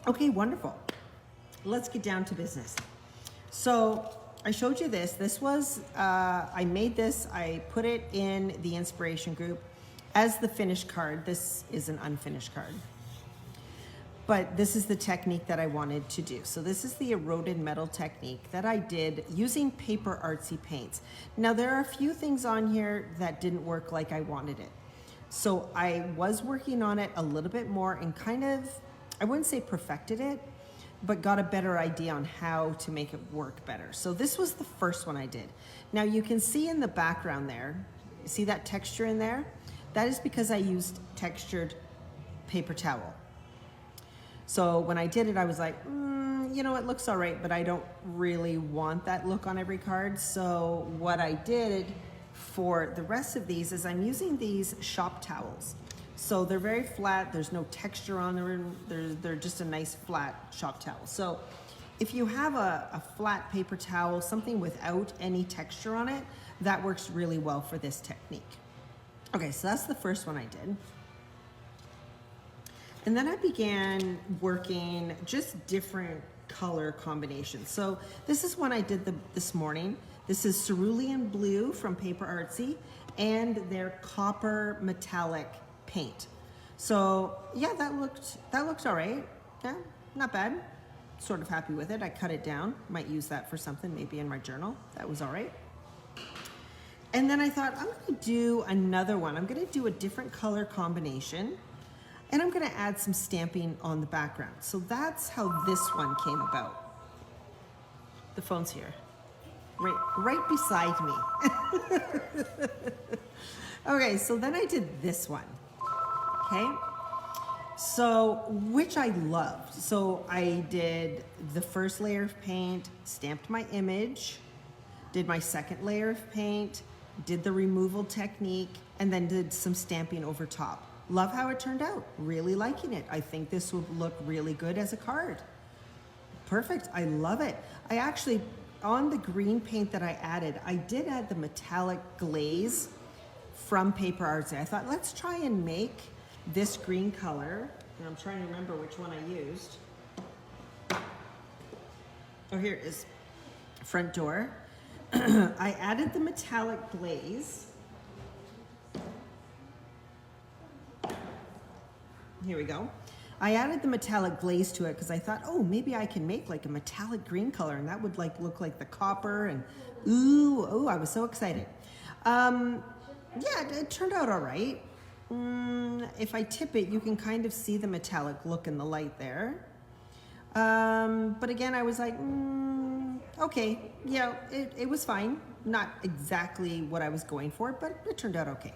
Okay, wonderful. Let's get down to business. So I showed you this. This was, I made this, I put it in the inspiration group as the finished card. This is an unfinished card. But this is the technique that I wanted to do. So this is the eroded metal technique that I did using PaperArtsy paints. Now there are a few things on here that didn't work like I wanted it. So I was working on it a little bit more and kind of, I wouldn't say perfected it, but got a better idea on how to make it work better. So this was the first one I did. Now you can see in the background there, see that texture in there? That is because I used textured paper towel. So when I did it, I was like, you know, it looks all right, but I don't really want that look on every card. So what I did for the rest of these is I'm using these shop towels. So they're very flat, there's no texture on them, they're just a nice flat shop towel. So if you have a flat paper towel, something without any texture on it, that works really well for this technique. Okay, so that's the first one I did. And then I began working just different color combinations. So this is one I did this morning. This is cerulean blue from PaperArtsy and their copper metallic paint. So yeah, that looked all right. Yeah, not bad. Sort of happy with it. I cut it down. Might use that for something, maybe in my journal. That was all right. And then I thought, I'm gonna do another one. I'm gonna do a different color combination. And I'm gonna add some stamping on the background. So that's how this one came about. The phone's here, right beside me. Okay, so then I did this one, okay? So, which I loved. So I did the first layer of paint, stamped my image, did my second layer of paint, did the removal technique, and then did some stamping over top. Love how it turned out, really liking it. I think this would look really good as a card. Perfect, I love it. I actually, on the green paint that I added, I did add the metallic glaze from PaperArtsy. I thought, let's try and make this green color, and I'm trying to remember which one I used. Oh, here it is, front door. I added the metallic glaze. Here we go. I added the metallic glaze to it because I thought, oh, maybe I can make like a metallic green color and that would like look like the copper and ooh, I was so excited. Yeah, it turned out all right. If I tip it, you can kind of see the metallic look in the light there. But again, I was like, okay, yeah, it was fine. Not exactly what I was going for, but it turned out okay.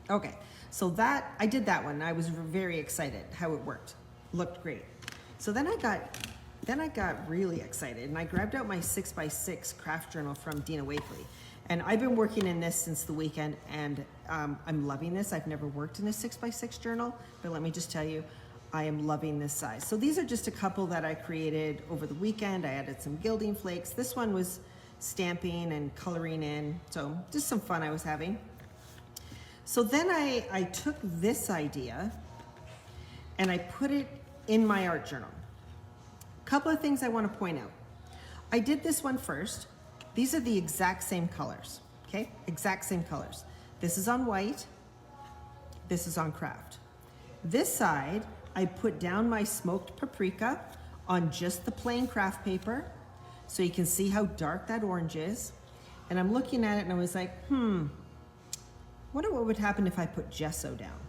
Okay, so that, I did that one. I was very excited how it worked. Looked great. So then I got really excited and I grabbed out my 6x6 craft journal from Dina Wakley. And I've been working in this since the weekend and I'm loving this. I've never worked in a 6x6 journal, but let me just tell you, I am loving this size. So these are just a couple that I created over the weekend. I added some gilding flakes. This one was stamping and coloring in. So just some fun I was having. So then I took this idea and I put it in my art journal. A couple of things I want to point out. I did this one first. These are the exact same colors, okay? Exact same colors. This is on white, this is on craft. This side, I put down my smoked paprika on just the plain craft paper so you can see how dark that orange is. And I'm looking at it and I was like, wonder what would happen if I put gesso down.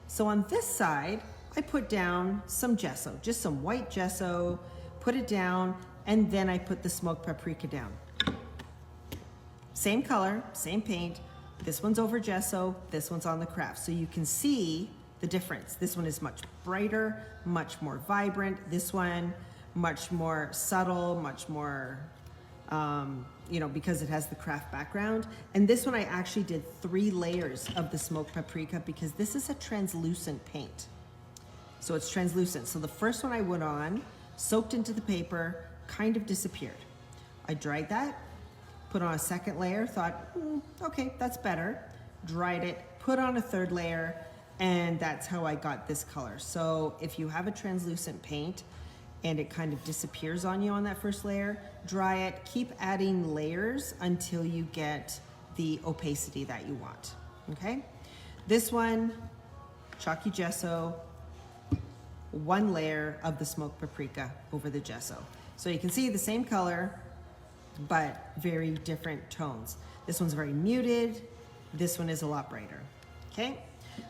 So on this side, I put down some gesso, just some white gesso, put it down, and then I put the smoked paprika down. Same color, same paint. This one's over gesso, this one's on the craft. So you can see the difference. This one is much brighter, much more vibrant. This one, much more subtle, much more, you know, because it has the craft background. And this one I actually did 3 layers of the smoked paprika because this is a translucent paint. So it's translucent. So the first one I went on, soaked into the paper, kind of disappeared. I dried that, put on a second layer, thought, okay, that's better. Dried it, put on a third layer, And that's how I got this color. So if you have a translucent paint and it kind of disappears on you on that first layer, dry it, keep adding layers until you get the opacity that you want, okay? This one, Chalky Gesso, one layer of the smoked paprika over the gesso. So you can see the same color, but very different tones. This one's very muted, this one is a lot brighter, okay?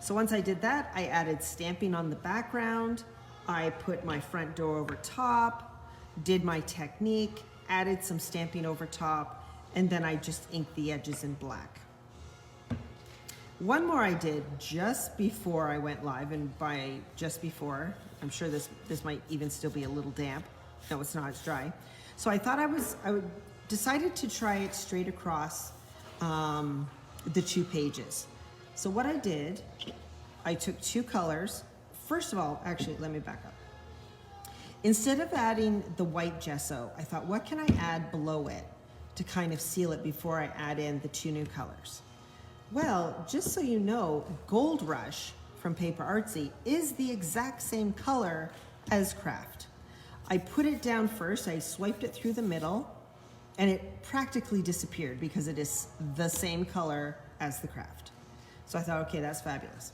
So once I did that, I added stamping on the background, I put my front door over top, did my technique, added some stamping over top, and then I just inked the edges in black. One more I did just before I went live, and by just before, I'm sure this might even still be a little damp. No, it's not, it's dry. So I thought I decided to try it straight across the 2 pages. So what I did, I took 2 colors. First of all, actually, let me back up. Instead of adding the white gesso, I thought, what can I add below it to kind of seal it before I add in the 2 new colors? Well, just so you know, Gold Rush from PaperArtsy is the exact same color as Craft. I put it down first, I swiped it through the middle, and it practically disappeared because it is the same color as the Craft. So I thought, okay, that's fabulous.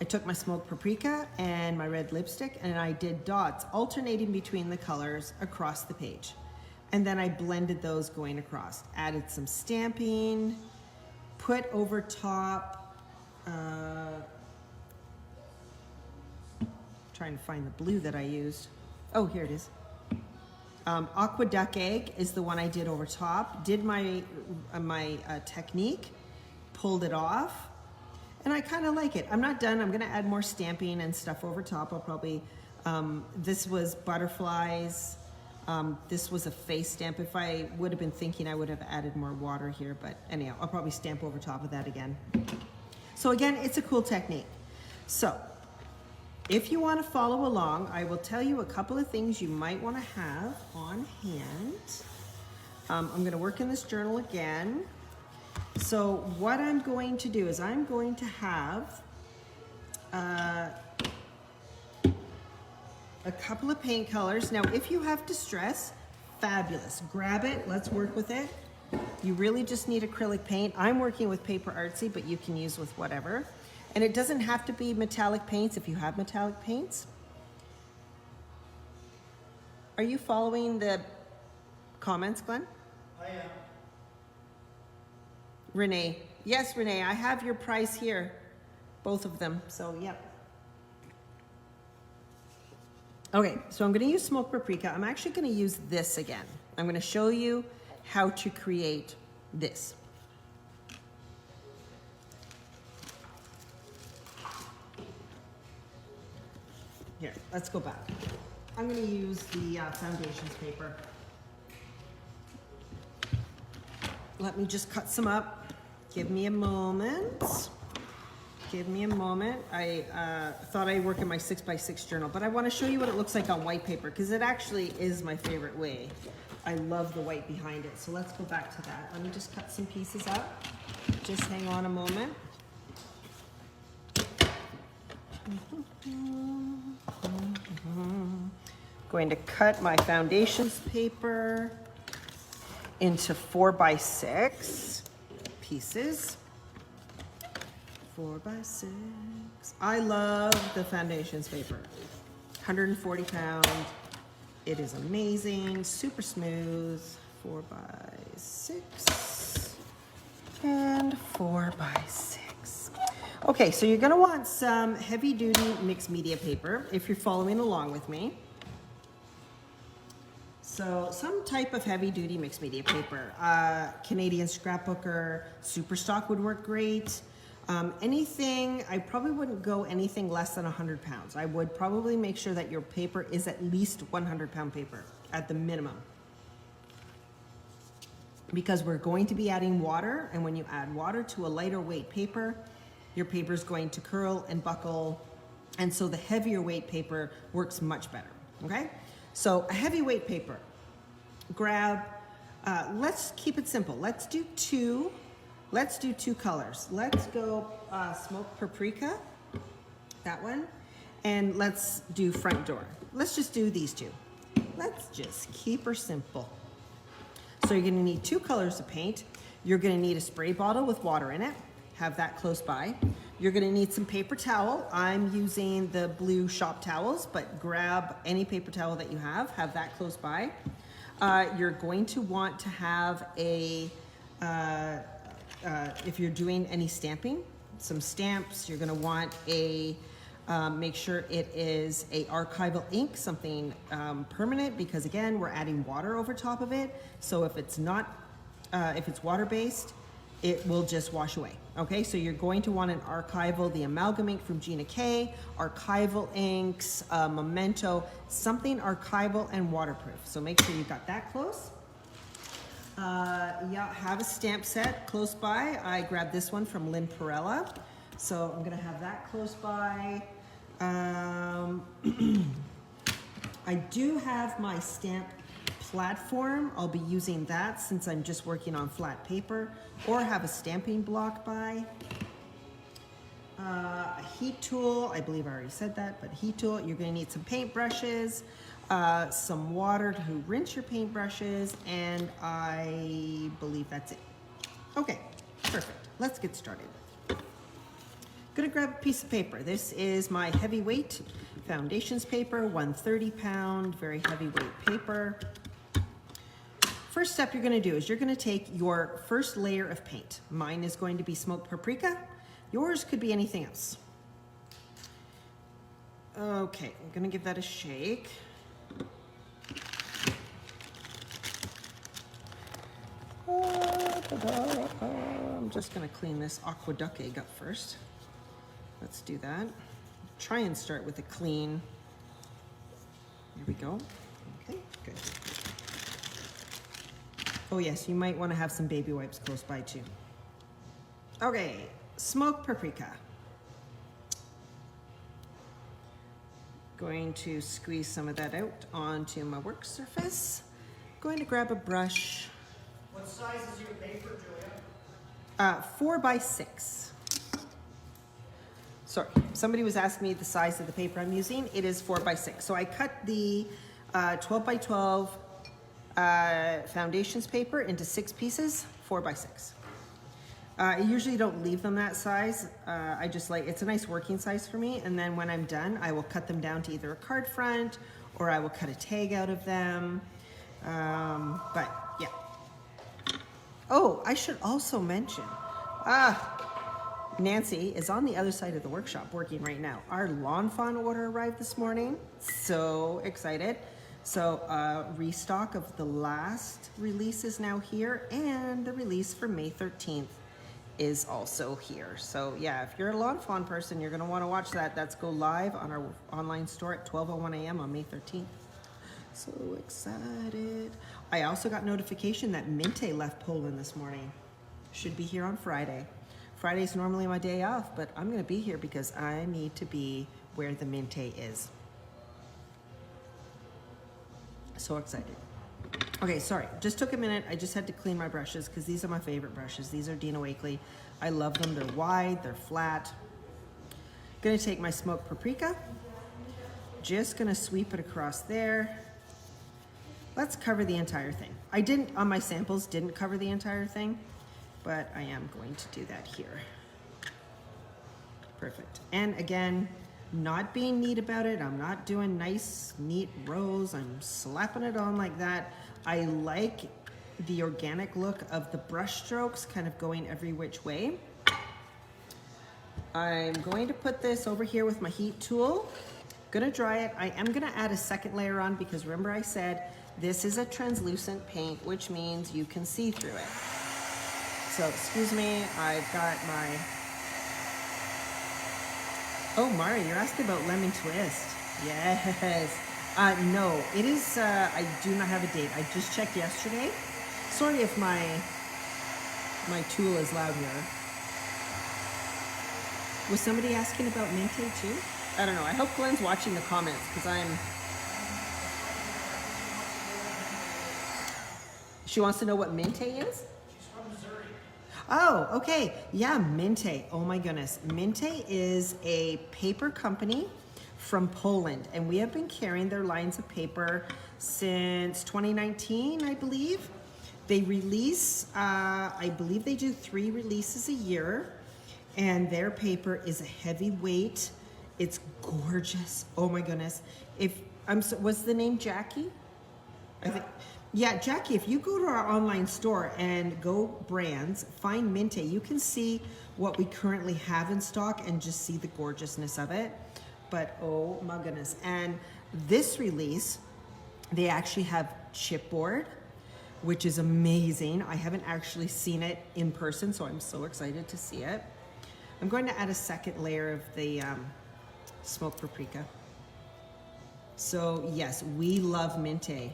I took my smoked paprika and my red lipstick and I did dots alternating between the colors across the page. And then I blended those going across. Added some stamping, put over top, trying to find the blue that I used. Oh, here it is. Aqua Duck Egg is the one I did over top. Did my technique, pulled it off, and I kind of like it. I'm not done. I'm gonna add more stamping and stuff over top. I'll probably, this was butterflies. This was a face stamp. If I would have been thinking, I would have added more water here, but anyhow, I'll probably stamp over top of that again. So again, it's a cool technique. So if you want to follow along, I will tell you a couple of things you might want to have on hand. I'm going to work in this journal again. So what I'm going to do is I'm going to have a couple of paint colors. Now, if you have distress, fabulous. Grab it, let's work with it. You really just need acrylic paint. I'm working with PaperArtsy, but you can use with whatever. And it doesn't have to be metallic paints if you have metallic paints. Are you following the comments, Glenn? I am. Renee. Yes, Renee, I have your price here. Both of them, so yep. Okay, so I'm gonna use smoked paprika. I'm actually gonna use this again. I'm gonna show you how to create this. Here, let's go back. I'm gonna use the foundations paper. Let me just cut some up. Give me a moment. Give me a moment. I thought I'd work in my 6x6 journal, but I want to show you what it looks like on white paper because it actually is my favorite way. I love the white behind it. So let's go back to that. Let me just cut some pieces up. Just hang on a moment. Going to cut my foundations paper into 4x6 pieces. 4x6. I love the foundations paper. 140 pound. It is amazing, super smooth. 4x6 and 4x6. Okay, so you're gonna want some heavy duty mixed media paper if you're following along with me. So some type of heavy duty mixed media paper. Canadian scrapbooker, Superstock would work great. Anything, I probably wouldn't go anything less than 100 pounds. I would probably make sure that your paper is at least 100 pound paper at the minimum. Because we're going to be adding water, and when you add water to a lighter weight paper, your paper is going to curl and buckle, and so the heavier weight paper works much better, okay? So a heavyweight paper, grab, let's keep it simple. Let's do 2 Let's do two colors. Let's go smoked paprika, that one, and let's do front door. Let's just do these two. Let's just keep her simple. So you're gonna need two colors of paint. You're gonna need a spray bottle with water in it. Have that close by. You're gonna need some paper towel. I'm using the blue shop towels, but grab any paper towel that you have that close by. You're going to want to have a, if you're doing any stamping, some stamps. You're gonna want a, make sure it is a archival ink, something permanent, because again, we're adding water over top of it. So if it's not, if it's water-based, it will just wash away. Okay, so you're going to want an archival, the amalgam ink from Gina K, archival inks, Memento, something archival and waterproof. So make sure you've got that close. Yeah, have a stamp set close by. I grabbed this one from Lynn Perella. So I'm gonna have that close by. I do have my stamp platform. I'll be using that since I'm just working on flat paper, or have a stamping block by. A heat tool, I believe I already said that, but heat tool, you're gonna need some paint brushes, some water to rinse your paint brushes, and I believe that's it. Okay, perfect, let's get started. Gonna grab a piece of paper. This is my heavyweight foundations paper, 130 pound, very heavyweight paper. First step you're gonna do is you're gonna take your first layer of paint. Mine is going to be smoked paprika. Yours could be anything else. Okay, I'm gonna give that a shake. I'm just gonna clean this aqueduct egg up first. Let's do that. Try and start with a clean. Here we go. Okay, good. Oh yes, you might want to have some baby wipes close by too. Okay, smoked paprika. Going to squeeze some of that out onto my work surface. Going to grab a brush. What size is your paper, Julia? 4 by 6. Sorry, somebody was asking me the size of the paper I'm using. It is 4 by 6. So I cut the 12 by 12 foundations paper into 6 pieces, 4 by 6. I usually don't leave them that size. I just like, it's a nice working size for me. And then when I'm done, I will cut them down to either a card front or I will cut a tag out of them. But yeah. Oh, I should also mention, Nancy is on the other side of the workshop working right now. Our lawn fawn order arrived this morning. So excited. So restock of the last release is now here, and the release for May 13th is also here. So yeah, if you're a lawn fawn person, you're gonna wanna watch that. That's go live on our online store at 12:01 a.m. on May 13th. So excited. I also got notification that Minte left Poland this morning. Should be here on Friday. Friday's normally my day off, but I'm gonna be here because I need to be where the Minte is. So excited. Okay, sorry, just took a minute. I just had to clean my brushes because these are my favorite brushes. These are Dina Wakley. I love them. They're wide, they're flat. Gonna take my smoked paprika. Just gonna sweep it across there. Let's cover the entire thing. I didn't, on my samples, didn't cover the entire thing, but I am going to do that here. Perfect. And again, not being neat about it. I'm not doing nice, neat rows. I'm slapping it on like that. I like the organic look of the brush strokes kind of going every which way. I'm going to put this over here with my heat tool. Gonna dry it. I am gonna add a second layer on because remember I said this is a translucent paint, which means you can see through it. So excuse me, I've got my, oh Mari, you're asking about lemon twist. Yes. No, it is, I do not have a date. I just checked yesterday. Sorry if my tool is loud here. Was somebody asking about Minte too? I don't know. I hope Glenn's watching the comments because she wants to know what Minte is? She's from Missouri. Oh, okay. Yeah, Minte. Oh my goodness. Minte is a paper company from Poland, and we have been carrying their lines of paper since 2019, I believe. They release, I believe they do 3 releases a year, and their paper is a heavyweight. It's gorgeous. Oh my goodness. What's the name, Jackie? I think. Yeah, Jackie, if you go to our online store and go brands, find Minte, you can see what we currently have in stock and just see the gorgeousness of it. But oh my goodness. And this release, they actually have chipboard, which is amazing. I haven't actually seen it in person, so I'm so excited to see it. I'm going to add a second layer of the smoked paprika. So yes, we love Minte,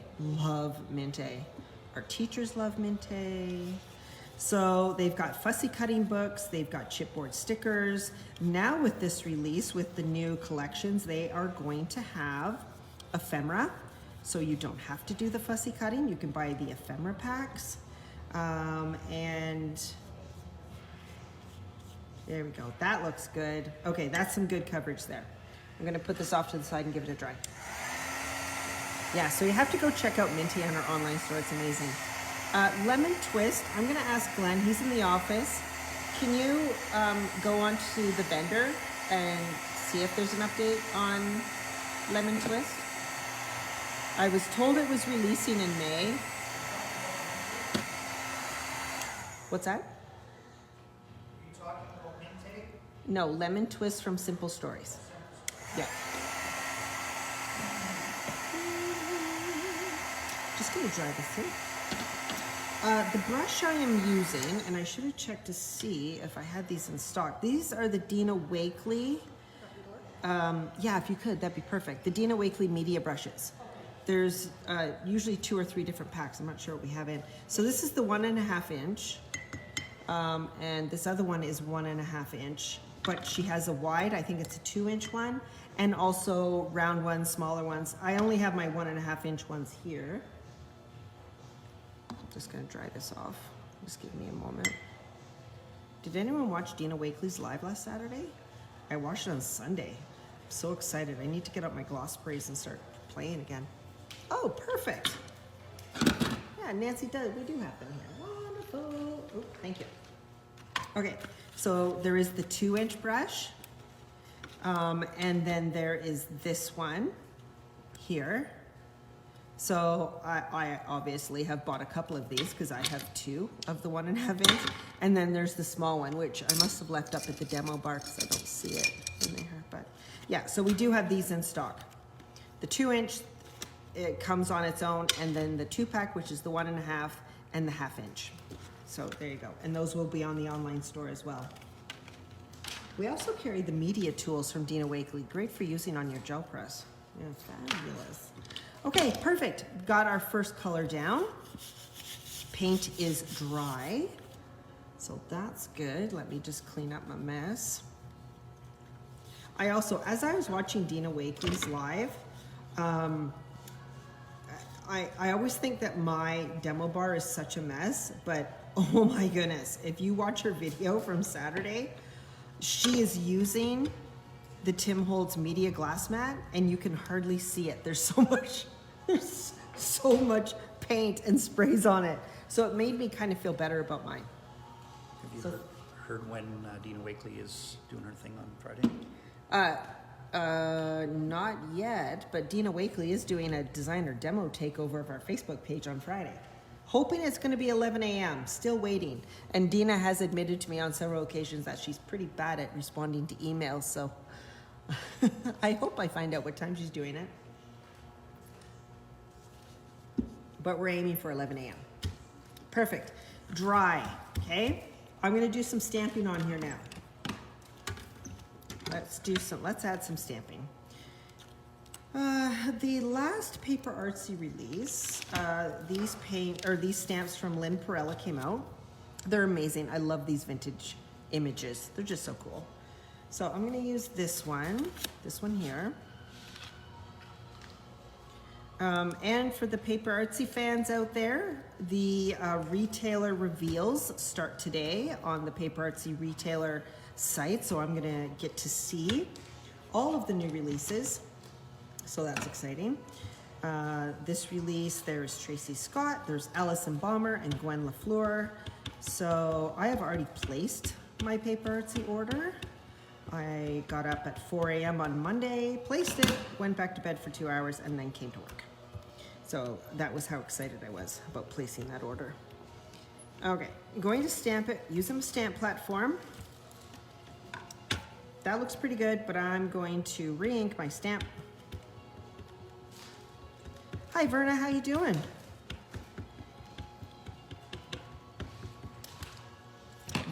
Our teachers love Minte. So they've got fussy cutting books, they've got chipboard stickers. Now with this release, with the new collections, they are going to have ephemera. So you don't have to do the fussy cutting, you can buy the ephemera packs. And there we go, that looks good. Okay, that's some good coverage there. I'm gonna put this off to the side and give it a dry. Yeah, so you have to go check out Minte on our online store, it's amazing. Lemon Twist, I'm gonna ask Glenn, he's in the office. Can you go on to the vendor and see if there's an update on Lemon Twist? I was told it was releasing in May. What's that? Are you talking about Minte? No, Lemon Twist from Simple Stories. Yeah. Just gonna dry this in. The brush I am using, and I should have checked to see if I had these in stock. These are the Dina Wakley. Yeah, if you could, that'd be perfect. The Dina Wakley media brushes. There's usually 2 or 3 different packs. I'm not sure what we have in. So this is the 1.5 inch, and this other one is 1.5 inch. But she has a wide, I think it's a 2-inch one, and also round ones, smaller ones. I only have my 1.5 inch ones here. Just gonna dry this off. Just give me a moment. Did anyone watch Dina Wakley's live last Saturday? I watched it on Sunday. I'm so excited. I need to get out my gloss sprays and start playing again. Oh, perfect. Yeah, Nancy does. We do have them here. Wonderful. Oh, thank you. Okay, so there is the 2-inch brush. And then there is this one here. So I obviously have bought a couple of these because I have 2 of the 1.5 inch. And then there's the small one, which I must have left up at the demo bar because I don't see it in there. But yeah, so we do have these in stock. The 2-inch, it comes on its own, and then the 2-pack, which is the 1.5 and the 1/2 inch. So there you go. And those will be on the online store as well. We also carry the media tools from Dina Wakley. Great for using on your gel press. Yeah, fabulous. Okay, perfect. Got our first color down. Paint is dry. So that's good. Let me just clean up my mess. I also, as I was watching Dina Wakley's live, I always think that my demo bar is such a mess, but oh my goodness, if you watch her video from Saturday, she is using the Tim Holtz media glass mat and you can hardly see it. There's so much paint and sprays on it. So it made me kind of feel better about mine. Have you heard when Dina Wakley is doing her thing on Friday? Not yet, but Dina Wakley is doing a designer demo takeover of our Facebook page on Friday. Hoping it's going to be 11 a.m. Still waiting. And Dina has admitted to me on several occasions that she's pretty bad at responding to emails, so I hope I find out what time she's doing it. But we're aiming for 11 a.m. Perfect. Dry, okay? I'm going to do some stamping on here now. Let's add some stamping. The last PaperArtsy release, these stamps from Lynn Perella came out. They're amazing. I love these vintage images. They're just so cool. So I'm going to use this one here. And for the PaperArtsy fans out there, the retailer reveals start today on the PaperArtsy retailer site. So I'm gonna get to see all of the new releases. So that's exciting. This release, there's Tracy Scott, there's Allison Balmer and Gwen LaFleur. So I have already placed my PaperArtsy order. I got up at 4 a.m. on Monday, placed it, went back to bed for 2 hours, and then came to work. So that was how excited I was about placing that order. Okay, I'm going to stamp it using a stamp platform. That looks pretty good, but I'm going to re-ink my stamp. Hi Verna, how you doing?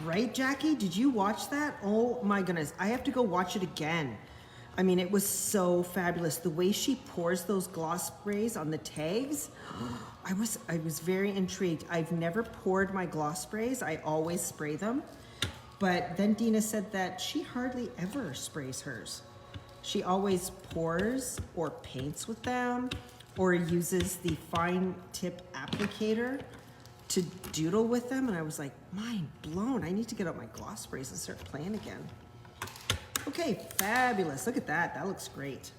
Right, Jackie? Did you watch that? Oh my goodness, I have to go watch it again. I mean, it was so fabulous. The way she pours those gloss sprays on the tags, I was very intrigued. I've never poured my gloss sprays. I always spray them. But then Dina said that she hardly ever sprays hers. She always pours or paints with them or uses the fine tip applicator to doodle with them, and I was like, mind blown. I need to get out my gloss sprays and start playing again. Okay, fabulous. Look at that. That looks great.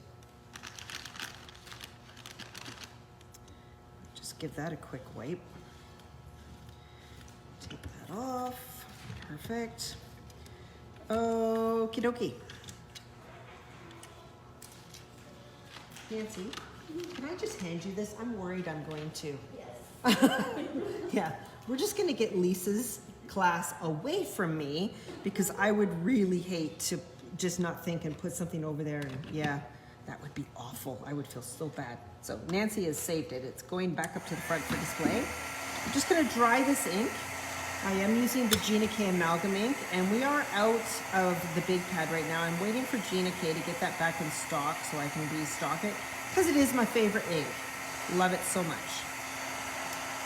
Just give that a quick wipe. Take that off. Perfect. Okie dokie. Nancy, can I just hand you this? I'm worried I'm going to. Yeah, we're just gonna get Lisa's class away from me because I would really hate to just not think and put something over there, and yeah, that would be awful. I would feel so bad. So Nancy has saved it. It's going back up to the front for display. I'm just gonna dry this ink. I am using the Gina K amalgam ink, and we are out of the big pad right now. I'm waiting for Gina K to get that back in stock so I can restock it because it is my favorite ink. Love it so much.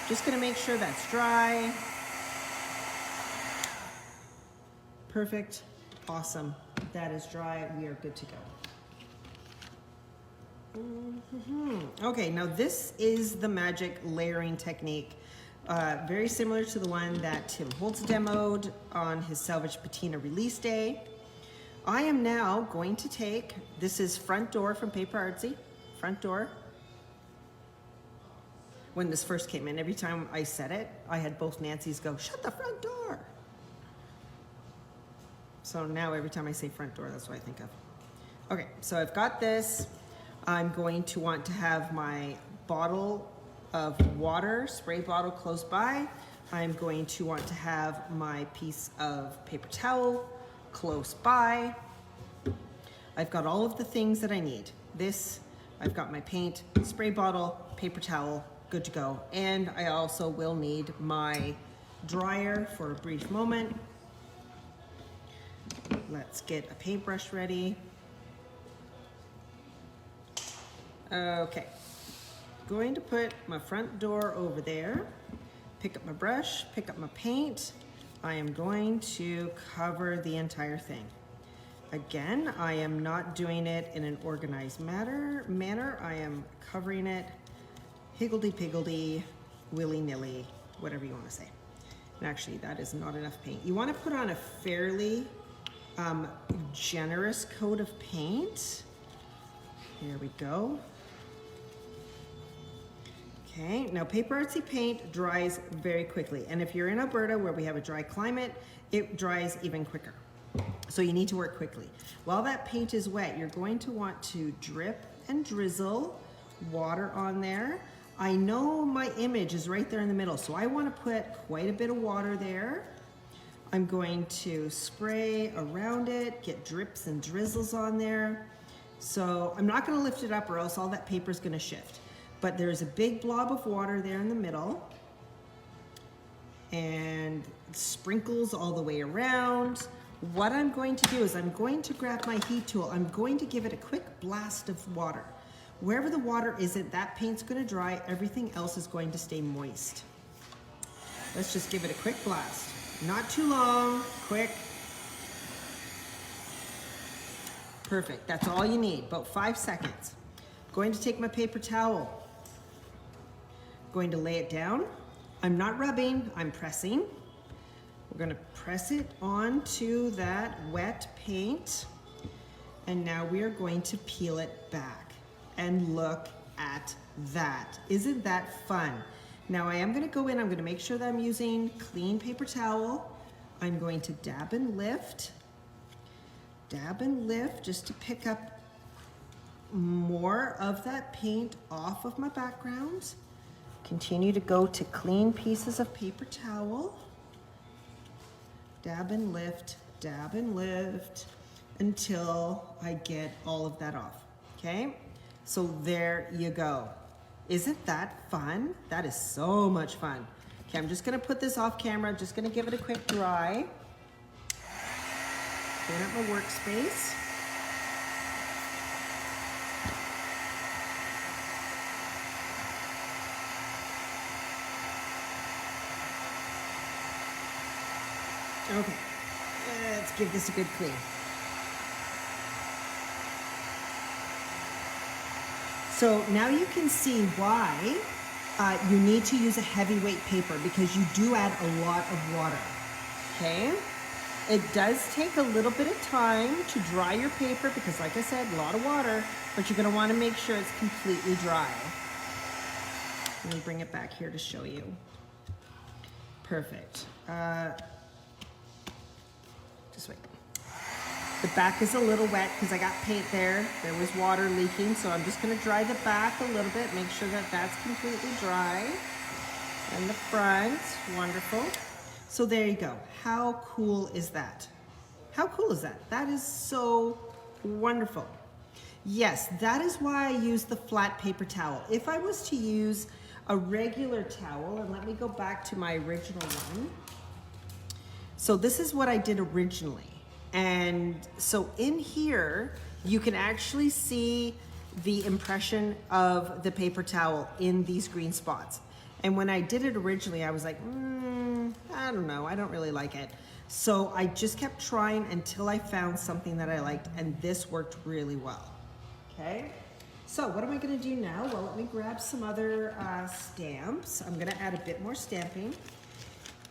Just gonna make sure that's dry. Perfect, awesome. That is dry, we are good to go. Okay, now this is the magic layering technique. Very similar to the one that Tim Holtz demoed on his Salvage Patina release day. I am now going to take, this is Front Door from PaperArtsy, Front Door. When this first came in, every time I said it, I had both Nancy's go, shut the front door. So now every time I say front door, that's what I think of. Okay, so I've got this. I'm going to want to have my bottle of water, spray bottle close by. I'm going to want to have my piece of paper towel close by. I've got all of the things that I need. This, I've got my paint, spray bottle, paper towel, good to go. And I also will need my dryer for a brief moment. Let's get a paintbrush ready. Okay, going to put my front door over there, pick up my brush, pick up my paint. I am going to cover the entire thing. Again, I am not doing it in an organized manner. I am covering it higgledy-piggledy, willy-nilly, whatever you want to say. And actually, that is not enough paint. You want to put on a fairly generous coat of paint. Here we go. Okay, now PaperArtsy paint dries very quickly. And if you're in Alberta where we have a dry climate, it dries even quicker. So you need to work quickly. While that paint is wet, you're going to want to drip and drizzle water on there. I know my image is right there in the middle, so I want to put quite a bit of water there. I'm going to spray around it, get drips and drizzles on there. So I'm not going to lift it up or else all that paper is going to shift. But there's a big blob of water there in the middle. And sprinkles all the way around. What I'm going to do is I'm going to grab my heat tool. I'm going to give it a quick blast of water. Wherever the water isn't, that paint's going to dry. Everything else is going to stay moist. Let's just give it a quick blast. Not too long, quick. Perfect, that's all you need, about 5 seconds. Going to take my paper towel. Going to lay it down. I'm not rubbing, I'm pressing. We're gonna press it onto that wet paint. And now we are going to peel it back. And look at that. Isn't that fun? Now I am gonna go in, I'm gonna make sure that I'm using clean paper towel. I'm going to dab and lift just to pick up more of that paint off of my background. Continue to go to clean pieces of paper towel. Dab and lift until I get all of that off, okay? So there you go. Isn't that fun? That is so much fun. Okay, I'm just gonna put this off camera, just gonna give it a quick dry. Clean up my workspace. Okay, let's give this a good clean. So now you can see why you need to use a heavyweight paper, because you do add a lot of water, okay? It does take a little bit of time to dry your paper because, like I said, a lot of water, but you're gonna wanna make sure it's completely dry. Let me bring it back here to show you. Perfect. Just wait. The back is a little wet because I got paint there. There was water leaking, so I'm just gonna dry the back a little bit, make sure that that's completely dry. And the front, wonderful. So there you go. How cool is that? How cool is that? That is so wonderful. Yes, that is why I use the flat paper towel. If I was to use a regular towel, and let me go back to my original one. So this is what I did originally. And so in here, you can actually see the impression of the paper towel in these green spots. And when I did it originally, I was like, I don't know, I don't really like it. So I just kept trying until I found something that I liked, and this worked really well, okay? So what am I gonna do now? Well, let me grab some other stamps. I'm gonna add a bit more stamping.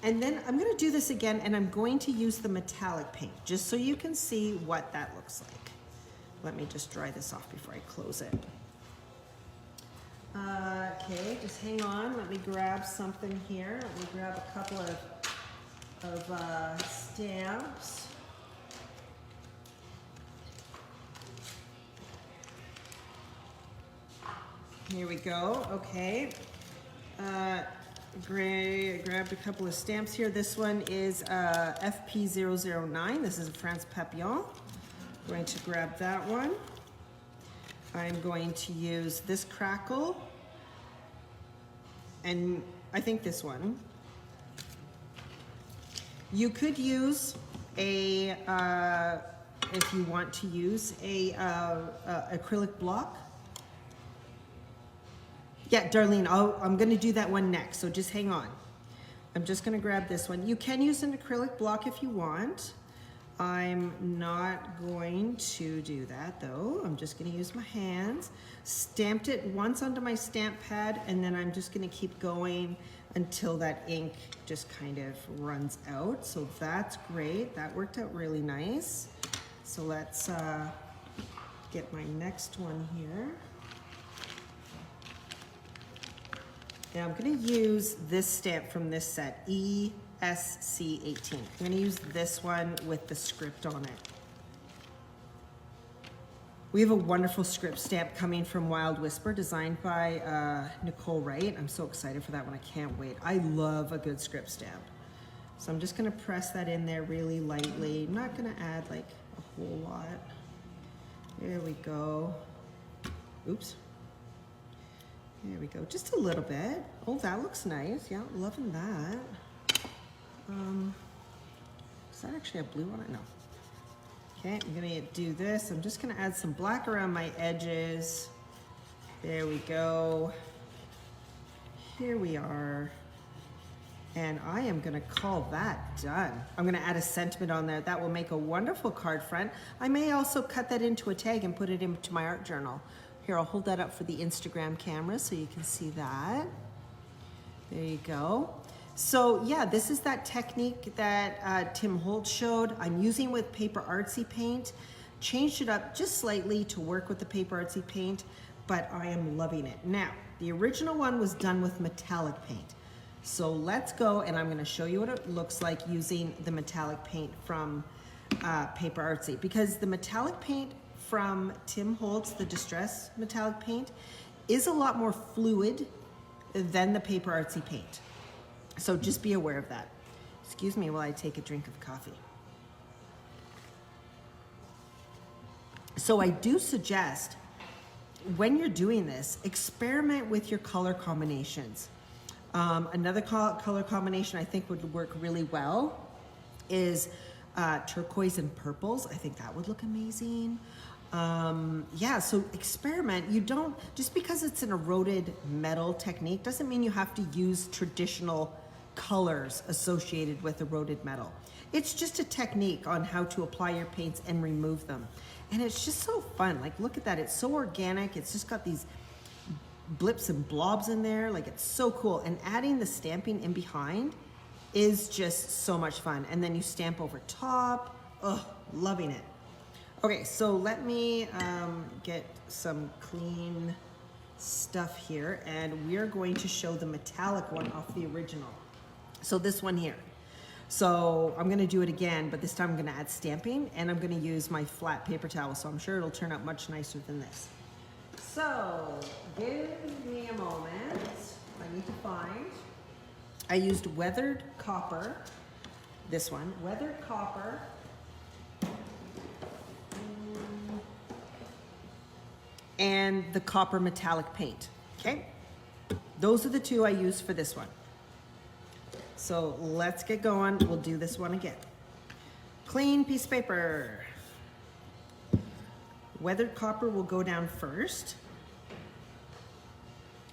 And then I'm gonna do this again, and I'm going to use the metallic paint, just so you can see what that looks like. Let me just dry this off before I close it. Okay, just hang on. Let me grab something here. Let me grab a couple of stamps. Here we go. Okay. Grabbed a couple of stamps here. This one is FP009. This is a France Papillon. I'm going to grab that one. I'm going to use this crackle, and I think this one. You could use a, if you want to use a acrylic block. Yeah, Darlene, I'm gonna do that one next, so just hang on. I'm just gonna grab this one. You can use an acrylic block if you want. I'm not going to do that though. I'm just gonna use my hands. Stamped it once onto my stamp pad, and then I'm just gonna keep going until that ink just kind of runs out. So that's great, that worked out really nice. So let's get my next one here. Now I'm gonna use this stamp from this set, ESC18. I'm gonna use this one with the script on it. We have a wonderful script stamp coming from Wild Whisper, designed by Nicole Wright. I'm so excited for that one, I can't wait. I love a good script stamp. So I'm just gonna press that in there really lightly. I'm not gonna add like a whole lot. There we go. Oops. There we go, just a little bit. Oh, that looks nice. Yeah, loving that. Is that actually a blue on it? No. Okay, I'm gonna do this. I'm just gonna add some black around my edges. There we go. Here we are. And I am gonna call that done. I'm gonna add a sentiment on there. That will make a wonderful card front. I may also cut that into a tag and put it into my art journal. Here, I'll hold that up for the Instagram camera so you can see that. There you go. So yeah, this is that technique that Tim Holtz showed. I'm using with PaperArtsy paint. Changed it up just slightly to work with the PaperArtsy paint, but I am loving it. Now, the original one was done with metallic paint. So let's go, and I'm gonna show you what it looks like using the metallic paint from PaperArtsy, because the metallic paint from Tim Holtz, the Distress metallic paint, is a lot more fluid than the PaperArtsy paint. So just be aware of that. Excuse me while I take a drink of coffee. So I do suggest, when you're doing this, experiment with your color combinations. Another color combination I think would work really well is turquoise and purples. I think that would look amazing. Yeah, so experiment. You don't, just because it's an eroded metal technique doesn't mean you have to use traditional colors associated with eroded metal. It's just a technique on how to apply your paints and remove them. And it's just so fun. Like, look at that. It's so organic. It's just got these blips and blobs in there. Like, it's so cool. And adding the stamping in behind is just so much fun. And then you stamp over top. Oh, loving it. Okay, so let me get some clean stuff here, and we're going to show the metallic one off the original. So this one here. So I'm gonna do it again, but this time I'm gonna add stamping, and I'm gonna use my flat paper towel, so I'm sure it'll turn out much nicer than this. So give me a moment. I need to find. I used weathered copper, this one, weathered copper. And the copper metallic paint, okay? Those are the two I used for this one. So let's get going. We'll do this one again. Clean piece of paper. Weathered copper will go down first.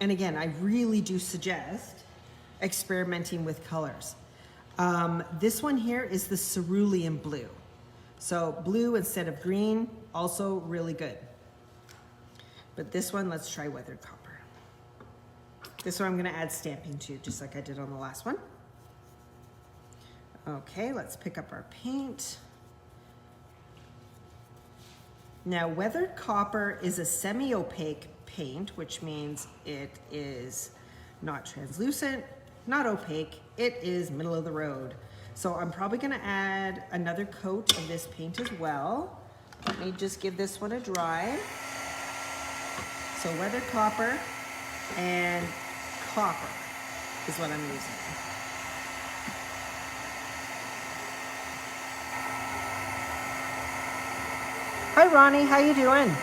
And again, I really do suggest experimenting with colors. This one here is the cerulean blue. So blue instead of green, also really good. But this one, let's try weathered copper. This one I'm gonna add stamping to, just like I did on the last one. Okay, let's pick up our paint. Now, weathered copper is a semi-opaque paint, which means it is not translucent, not opaque, it is middle of the road. So I'm probably gonna add another coat of this paint as well. Let me just give this one a dry. So weathered copper and copper is what I'm using. Hi Ronnie, how you doing?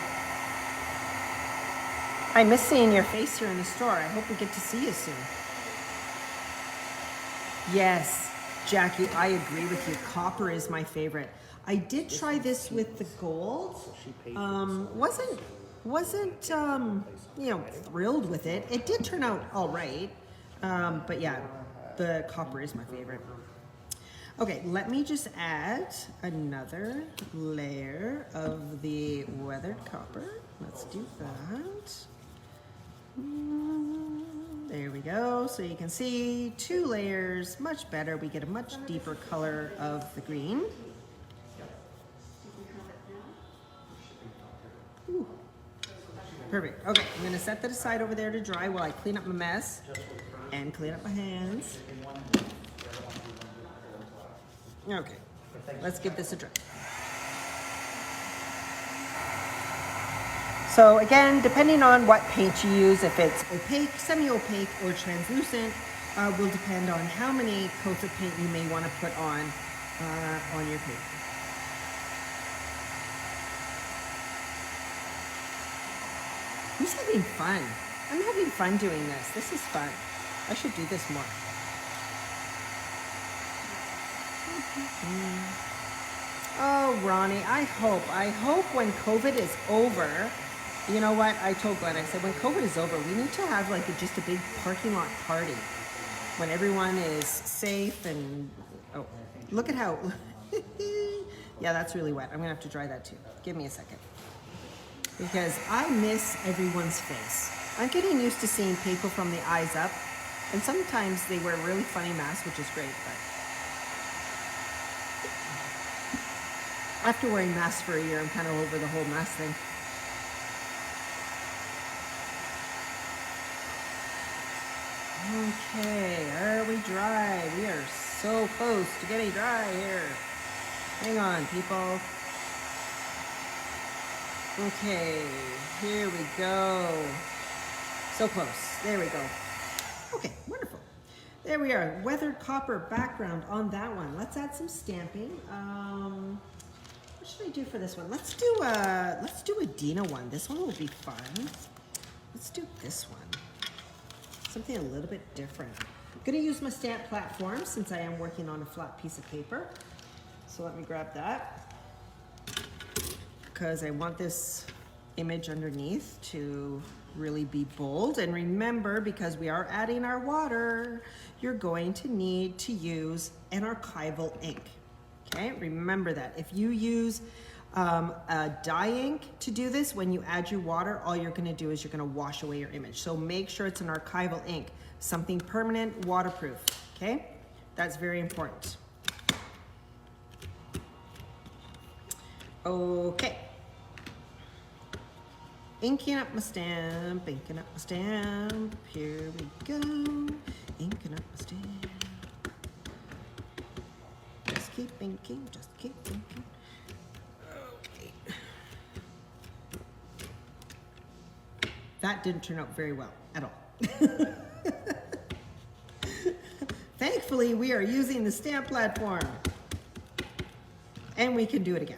I miss seeing your face here in the store. I hope we get to see you soon. Yes, Jackie, I agree with you. Copper is my favorite. I did try this with the gold. Wasn't you know, thrilled with it. It did turn out all right, but yeah, the copper is my favorite. Okay, let me just add another layer of the weathered copper. Let's do that. There we go. So you can see 2 layers, much better. We get a much deeper color of the green. Ooh. Perfect. Okay, I'm gonna set that aside over there to dry while I clean up my mess and clean up my hands. Okay, let's give this a try. So again, depending on what paint you use, if it's opaque, semi-opaque, or translucent, will depend on how many coats of paint you may want to put on your paint. Who's having fun? I'm having fun doing this. This is fun. I should do this more. Oh, Ronnie, I hope when COVID is over, you know what? I told Glenn, I said, when COVID is over, we need to have like just a big parking lot party when everyone is safe and, oh, look at how, yeah, that's really wet. I'm gonna have to dry that too. Give me a second. Because I miss everyone's face. I'm getting used to seeing paper from the eyes up And sometimes they wear really funny masks, which is great, but after wearing masks for a year, I'm kind of over the whole mask thing. Okay, are we dry? We are so close to getting dry here. Hang on, people. Okay, here we go. So close. There we go. Okay, wonderful. There we are. Weathered copper background on that one. Let's add some stamping. What should I do for this one? Let's do a Dina one. This one will be fun. Let's do this one. Something a little bit different. I'm gonna use my stamp platform since I am working on a flat piece of paper. So let me grab that because I want this image underneath to really be bold. And remember, because we are adding our water, you're going to need to use an archival ink. Okay, remember that. If you use a dye ink to do this, when you add your water, all you're gonna do is you're gonna wash away your image. So make sure it's an archival ink, something permanent, waterproof, okay? That's very important. Okay. Inking up my stamp, inking up my stamp. Here we go. Inking up my stamp. Just keep inking, just keep inking. Okay. That didn't turn out very well at all. Thankfully, we are using the stamp platform. And we can do it again.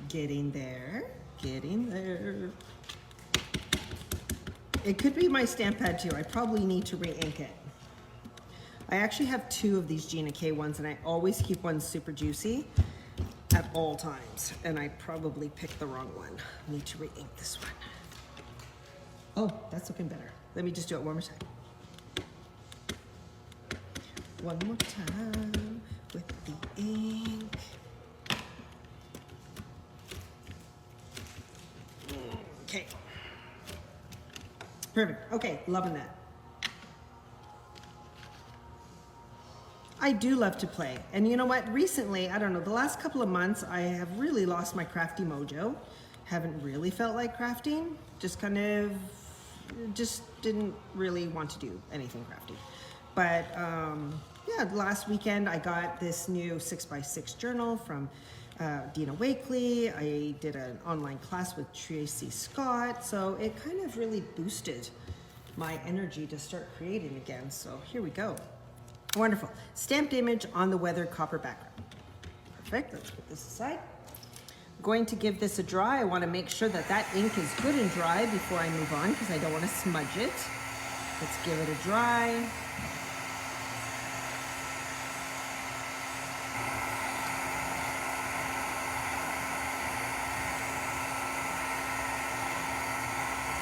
Getting there, getting there. It could be my stamp pad too. I probably need to re-ink it. I actually have 2 of these Gina K ones and I always keep one super juicy at all times. And I probably picked the wrong one. I need to re-ink this one. Oh, that's looking better. Let me just do it one more time. One more time with the ink. Okay. Perfect. Okay, loving that. I do love to play. And you know what? Recently, I don't know, the last couple of months, I have really lost my crafty mojo. Haven't really felt like crafting. Just kind of, just didn't really want to do anything crafty. But yeah, last weekend I got this new 6x6 journal from Dina Wakley. I did an online class with Tracy Scott, so it kind of really boosted my energy to start creating again. So here we go. Wonderful. Stamped image on the weathered copper background. Perfect. Let's put this aside. I'm going to give this a dry. I want to make sure that that ink is good and dry before I move on because I don't want to smudge it. Let's give it a dry.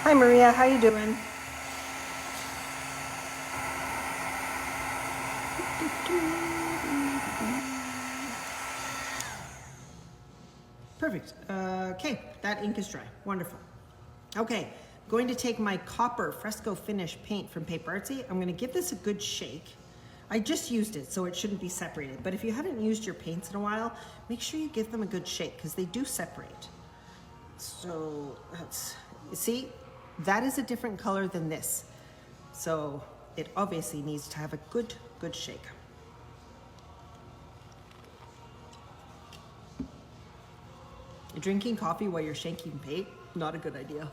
Hi Maria, how you doing? Perfect. Okay, that ink is dry. Wonderful. Okay, going to take my copper fresco finish paint from PaperArtsy. I'm going to give this a good shake. I just used it, so it shouldn't be separated. But if you haven't used your paints in a while, make sure you give them a good shake because they do separate. So let's see. That is a different color than this. So it obviously needs to have a good shake. Drinking coffee while you're shaking paint, not a good idea.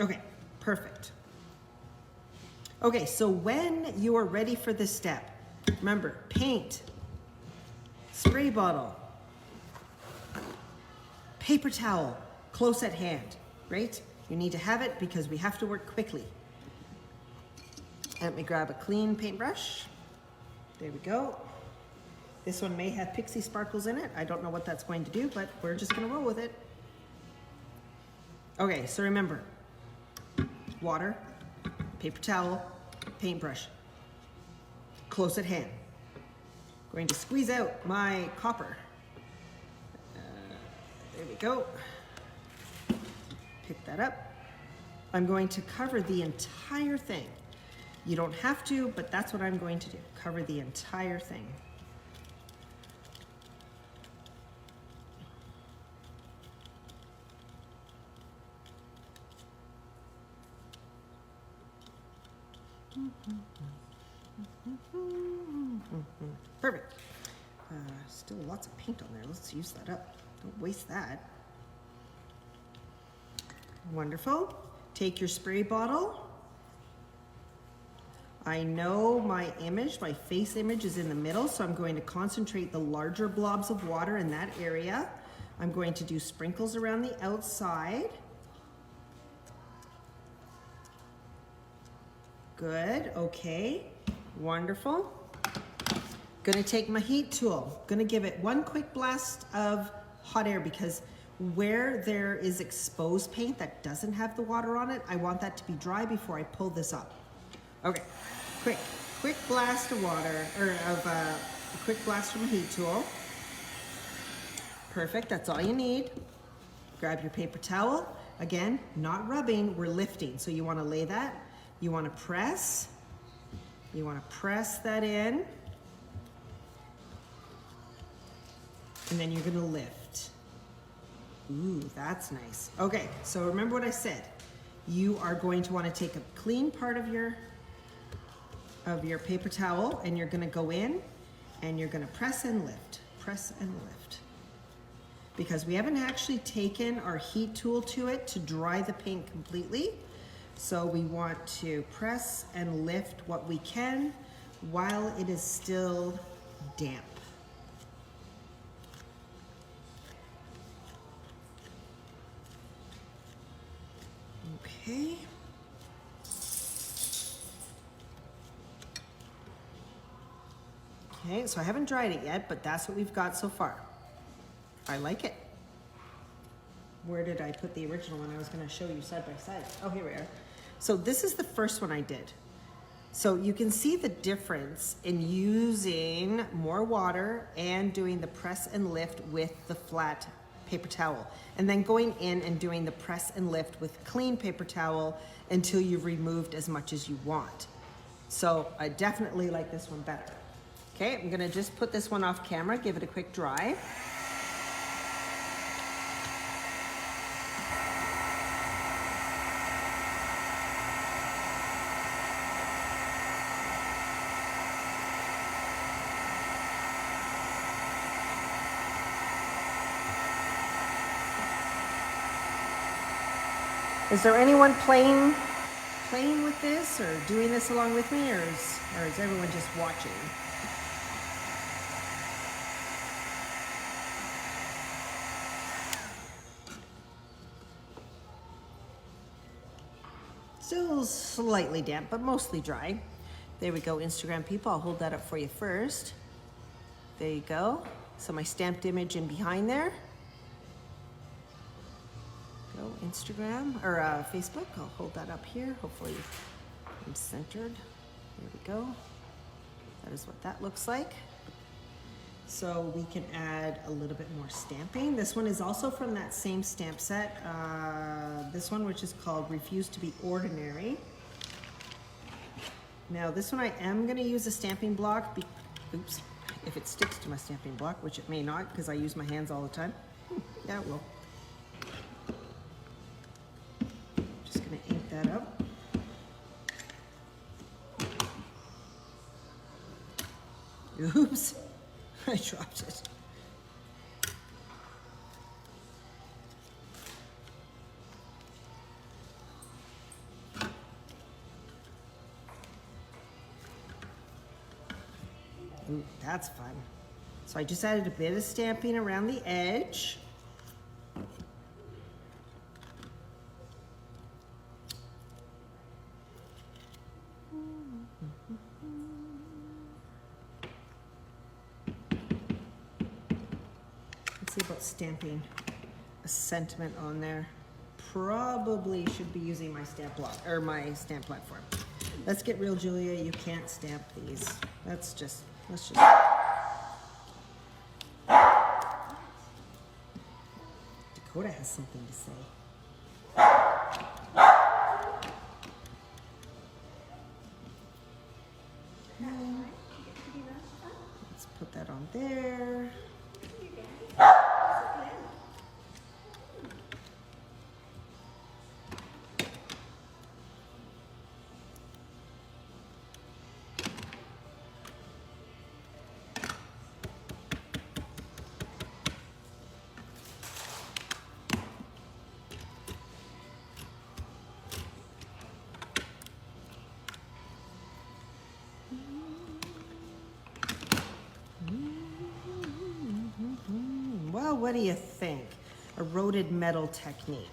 Okay, perfect. Okay, so when you are ready for this step, remember, paint, spray bottle, paper towel, close at hand, right? You need to have it because we have to work quickly. Let me grab a clean paintbrush. There we go. This one may have pixie sparkles in it. I don't know what that's going to do, but we're just gonna roll with it. Okay, so remember, water, paper towel, paintbrush, close at hand. Going to squeeze out my copper. There we go. Pick that up. I'm going to cover the entire thing. You don't have to, but that's what I'm going to do. Cover the entire thing. Perfect. Still lots of paint on there. Let's use that up. Don't waste that. Wonderful. Take your spray bottle. I know my image, my face image is in the middle, so I'm going to concentrate the larger blobs of water in that area. I'm going to do sprinkles around the outside. Good, okay, wonderful. Gonna take my heat tool, gonna give it one quick blast of hot air because where there is exposed paint that doesn't have the water on it, I want that to be dry before I pull this up. Okay, quick blast of water, or of a quick blast from a heat tool. Perfect, that's all you need. Grab your paper towel. Again, not rubbing, we're lifting. So you wanna lay that, you wanna press that in, and then you're gonna lift. Ooh, that's nice. Okay, so remember what I said. You are going to want to take a clean part of your paper towel, and you're gonna go in and you're gonna press and lift, because we haven't actually taken our heat tool to it to dry the paint completely. So we want to press and lift what we can while it is still damp. Okay. Okay, so I haven't dried it yet, but that's what we've got so far. I like it. Where did I put the original one? I was going to show you side by side. Oh, here we are. So this is the first one I did. So you can see the difference in using more water and doing the press and lift with the flat paper towel, and then going in and doing the press and lift with clean paper towel until you've removed as much as you want. So I definitely like this one better. Okay, I'm gonna just put this one off camera, give it a quick dry. Is there anyone playing with this or doing this along with me, or is everyone just watching? Still slightly damp, but mostly dry. There we go, Instagram people. I'll hold that up for you first. There you go. So my stamped image in behind there. Instagram or Facebook. I'll hold that up here. Hopefully I'm centered. There we go. That is what that looks like. So we can add a little bit more stamping. This one is also from that same stamp set. This one, which is called Refuse to be Ordinary. Now this one I am going to use a stamping block. Oops. If it sticks to my stamping block, which it may not because I use my hands all the time. Yeah, it will. That up. Oops, I dropped it. Ooh, that's fun. So I just added a bit of stamping around the edge. About stamping a sentiment on there. Probably should be using my stamp block or my stamp platform. Let's get real, Julia. You can't stamp these. Let's just. Dakota has something to say. Let's put that on there. Well, what do you think? Eroded metal technique.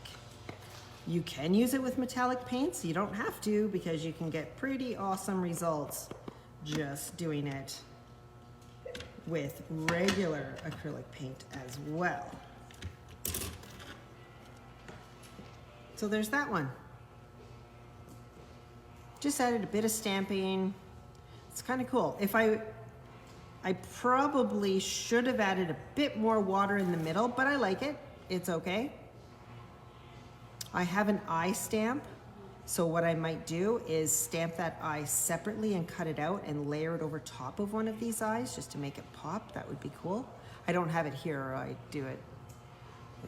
You can use it with metallic paints. You don't have to because you can get pretty awesome results just doing it with regular acrylic paint as well. So there's that one. Just added a bit of stamping. It's kind of cool. I probably should have added a bit more water in the middle, but I like it. It's okay. I have an eye stamp, so what I might do is stamp that eye separately and cut it out and layer it over top of one of these eyes just to make it pop. That would be cool. I don't have it here, or I do it.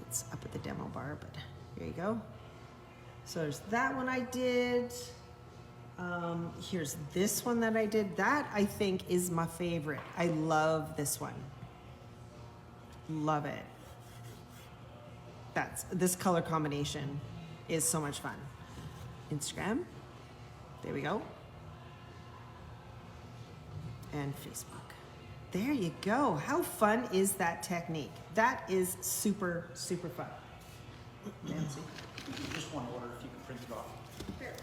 It's up at the demo bar, but here you go. So there's that one I did. Here's this one that I did. That I think is my favorite. I love this one. Love it. This color combination is so much fun. Instagram. There we go. And Facebook. There you go. How fun is that technique? That is super, super fun. Nancy. Just one order if you can print it off.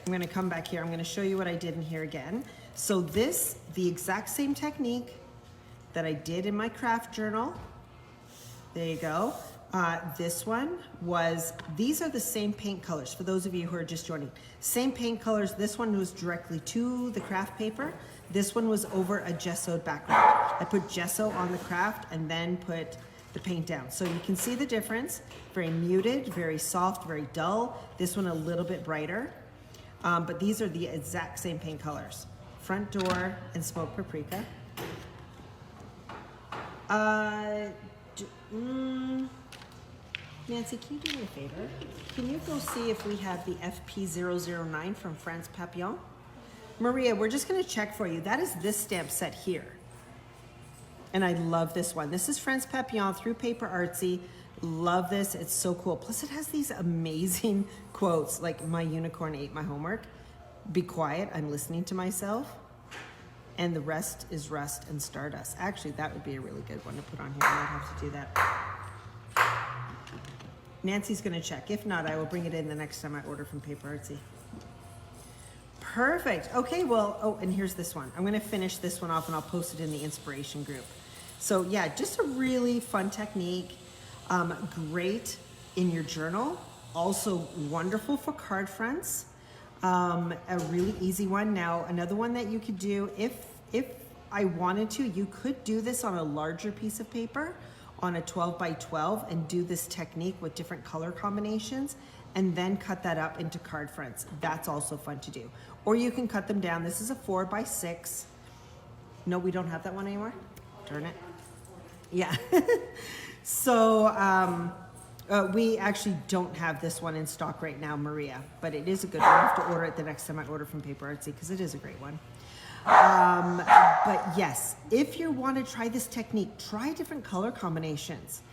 I'm gonna come back here. I'm gonna show you what I did in here again. So this, the exact same technique that I did in my craft journal. There you go. This one was, these are the same paint colors for those of you who are just joining. Same paint colors. This one was directly to the craft paper. This one was over a gessoed background. I put gesso on the craft and then put the paint down. So you can see the difference. Very muted, very soft, very dull. This one a little bit brighter. But these are the exact same paint colors. Front door and smoked paprika. Nancy, can you do me a favor? Can you go see if we have the FP009 from France Papillon? Maria, we're just gonna check for you. That is this stamp set here. And I love this one. This is France Papillon through PaperArtsy. Love this, it's so cool. Plus it has these amazing quotes, like my unicorn ate my homework. Be quiet, I'm listening to myself. And the rest is rust and stardust. Actually, that would be a really good one to put on here. I might have to do that. Nancy's gonna check. If not, I will bring it in the next time I order from PaperArtsy. Perfect, okay, well, oh, and here's this one. I'm gonna finish this one off and I'll post it in the inspiration group. So yeah, just a really fun technique. Great in your journal. Also wonderful for card fronts. A really easy one. Now, another one that you could do, if I wanted to, you could do this on a larger piece of paper, on a 12 by 12, and do this technique with different color combinations, and then cut that up into card fronts. That's also fun to do. Or you can cut them down. This is a 4 by 6. No, we don't have that one anymore? Darn it. Yeah. So we actually don't have this one in stock right now, Maria, but it is a good one. I have to order it the next time I order from PaperArtsy because it is a great one. But yes, if you want to try this technique, try different color combinations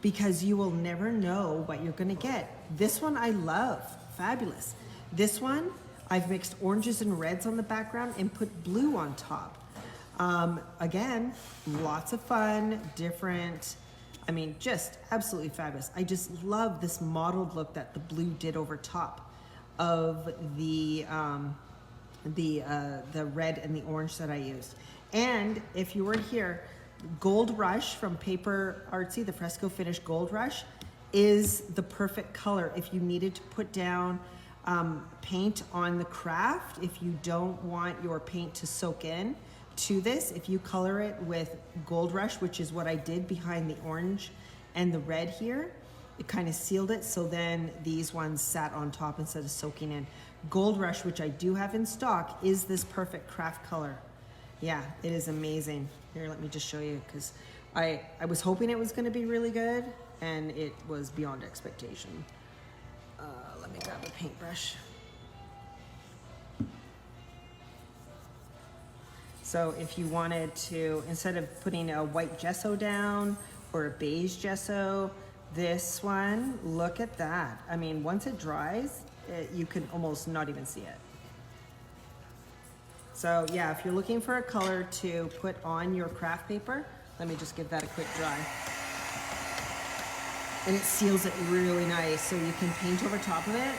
because you will never know what you're going to get. This one I love, fabulous. This one, I've mixed oranges and reds on the background and put blue on top. Again, lots of fun, different. I mean, just absolutely fabulous. I just love this mottled look that the blue did over top of the red and the orange that I used. And if you were here, Gold Rush from PaperArtsy, the Fresco Finish Gold Rush, is the perfect color if you needed to put down paint on the craft. If you don't want your paint to soak in to this, if you color it with Gold Rush, which is what I did behind the orange and the red here, it kind of sealed it, so then these ones sat on top instead of soaking in. Gold Rush, which I do have in stock, is this perfect craft color. Yeah, it is amazing. Here, let me just show you, because I was hoping it was going to be really good, and it was beyond expectation. Let me grab a paintbrush. So if you wanted to, instead of putting a white gesso down or a beige gesso, this one, look at that. I mean, once it dries, you can almost not even see it. So yeah, if you're looking for a color to put on your craft paper, let me just give that a quick dry. And it seals it really nice, so you can paint over top of it,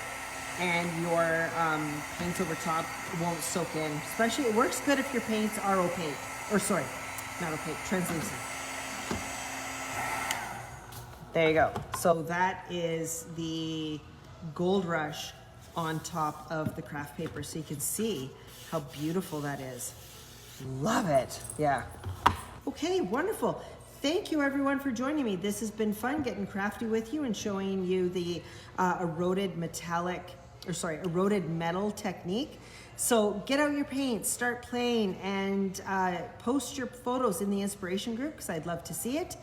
and your paint over top won't soak in. Especially, it works good if your paints are opaque, or sorry, not opaque, translucent. There you go. So that is the Gold Rush on top of the craft paper, so you can see how beautiful that is. Love it. Yeah. Okay, wonderful. Thank you everyone for joining me. This has been fun getting crafty with you and showing you the eroded metal technique. So get out your paints, start playing, and post your photos in the inspiration group, because I'd love to see it.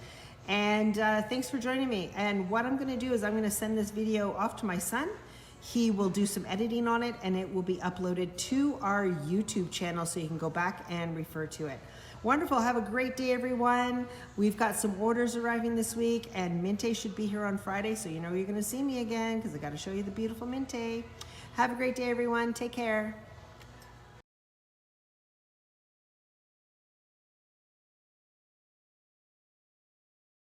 And thanks for joining me. And what I'm gonna do is I'm gonna send this video off to my son. He will do some editing on it, and it will be uploaded to our YouTube channel, so you can go back and refer to it. Wonderful. Have a great day, everyone. We've got some orders arriving this week, and Minte should be here on Friday, so you know you're going to see me again, because I got to show you the beautiful Minte. Have a great day, everyone. Take care.